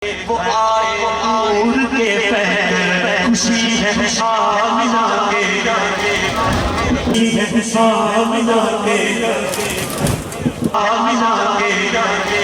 वो आए नूर के पैर, खुशी है आमिना के, खुशी है आमिना के, आमिना के।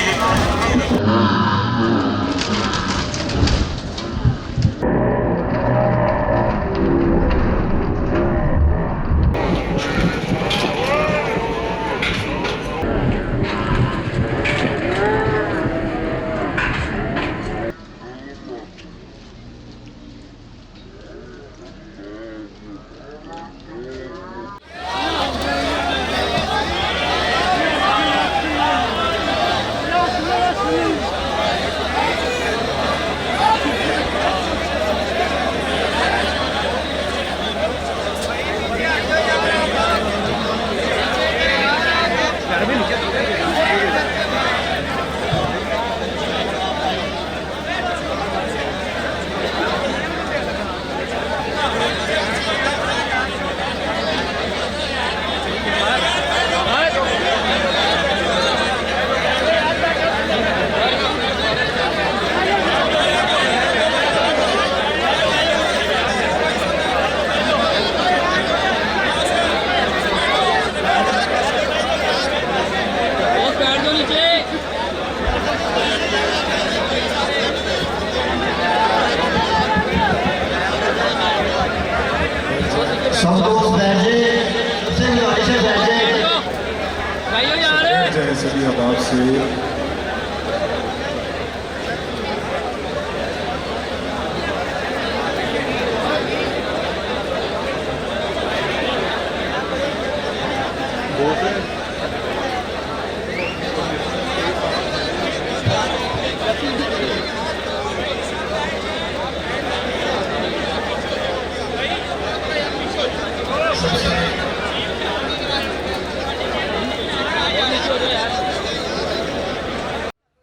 सभी आबाद से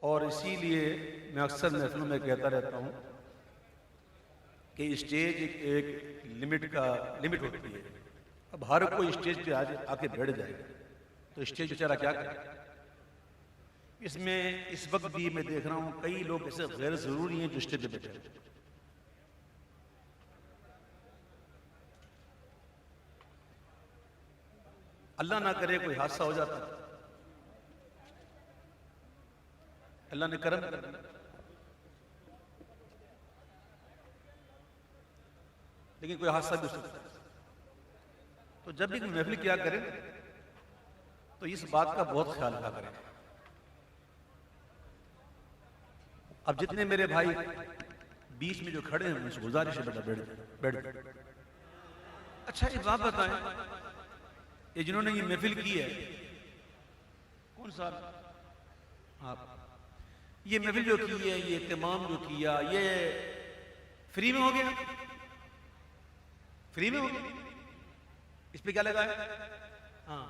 और इसीलिए मैं अक्सर महफिलों में कहता रहता हूँ कि स्टेज एक लिमिट होती है। अब हर कोई स्टेज पे आके बैठ जाए तो स्टेज बेचारा क्या करे। इसमें इस वक्त भी मैं देख रहा हूँ कई लोग ऐसे गैर जरूरी हैं जो स्टेज पे बैठे। अल्लाह ना करे कोई हादसा हो जाता, अल्लाह ने करम कर दिया, लेकिन कोई हादसा भी हो सकता है। तो जब भी महफिल किया करें तो इस बात का बहुत ख्याल रखा करें। अब जितने मेरे भाई बीच में जो खड़े हैं उनसे गुजारिश है बेटा बैठ। अच्छा एक बात बताएं, ये जिन्होंने ये महफिल की है कौन सा आप, ये महफिल जो की है, ये इत्तेमाम जो किया, ये फ्री में हो गया? फ्री में हो गया? इस पे क्या लगा है? हाँ,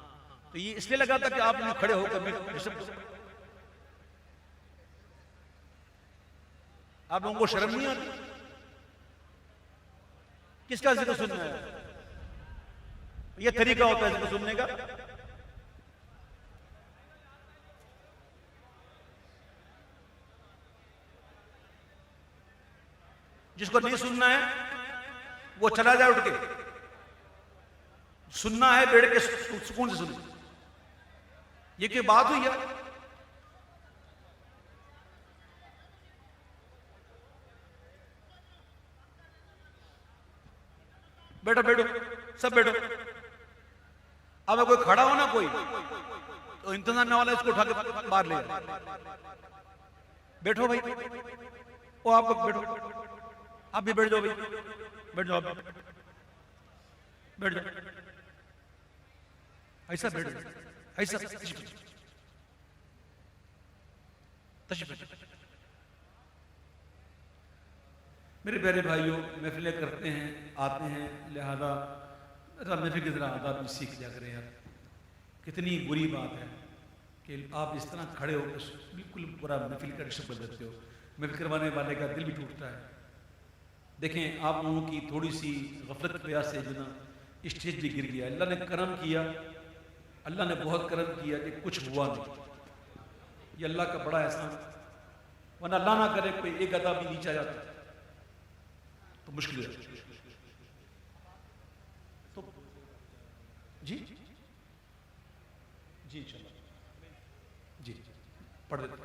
तो ये इसलिए लगा था कि आप लोग खड़े होकर आप लोगों को शर्म नहीं आती? किसका जिक्र सुनना है? ये तरीका होता है जिक्र सुनने का? जिसको नहीं सुनना है वो चला जाए उठ के, सुनना है बैठ के सुकून से सुने। ये कोई बात हुई है? बैठो बैठो सब बैठो। अब कोई खड़ा हो ना कोई तो इंतजार न वाला इसको उठा के बाहर ले जाए। बैठो भाई, वो आप बैठो, आप भी बैठ जाओ भाई, बैठ जाओ, बैठ जाओ, ऐसा बैठ जाओ, ऐसा तशरीफ। मेरे प्यारे भाइयों, महफिलें करते हैं, आते हैं, लिहाजा महफिल की तरह आदाब भी सीख जा करें यार। कितनी बुरी बात है कि आप इस तरह खड़े होकर बिल्कुल पूरा महफिल का डिस्टर्ब कर देते हो। महफिल करवाने वाले का दिल भी टूटता है। देखें, आप लोगों की थोड़ी सी गफलत की वजह से जो ना स्टेज भी गिर गया। अल्लाह ने करम किया, अल्लाह ने बहुत करम किया कि कुछ हुआ नहीं। ये अल्लाह का बड़ा एहसान। वरना अल्लाह ना करे कोई एक गदा भी नीचे आ जाता तो मुश्किल है। तो जी जी चलो जी पढ़ देते।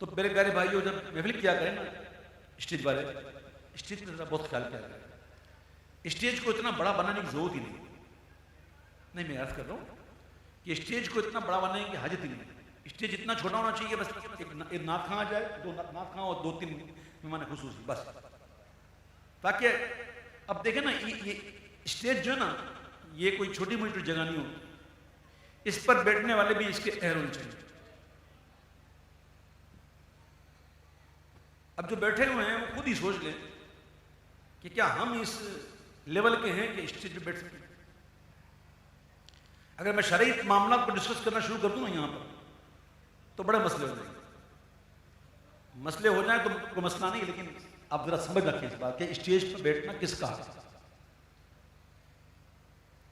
तो मेरे प्यारे भाइयों, जब महफिल किया करें ना स्टेज वाले, स्टेज पर जरा बहुत ख्याल किया करें। स्टेज को इतना बड़ा बनाने की जरूरत ही नहीं। मैं अर्ज कर रहा हूँ कि स्टेज को इतना बड़ा बनाने की हाजत ही नहीं। स्टेज इतना छोटा होना चाहिए, बस एक नाथ खां आ जाए, दो नाथ खां और 2-3 मेहमान खुसूसी, बस। ताकि अब देखें ना, ये स्टेज जो है ना, ये कोई छोटी मोटी जगह नहीं होती। इस पर बैठने वाले भी इसके अहल होने चाहिए। अब जो बैठे हुए हैं वो खुद ही सोच लें कि क्या हम इस लेवल के हैं कि स्टेज पे बैठ सकते हैं। अगर मैं शरई मामला को डिस्कस करना शुरू कर दूं ना यहाँ पर, तो बड़े मसले हो जाएंगे। मसले हो जाए तो कोई मसला नहीं, लेकिन आप जरा समझ रखें इस बात के स्टेज पर बैठना किसका है।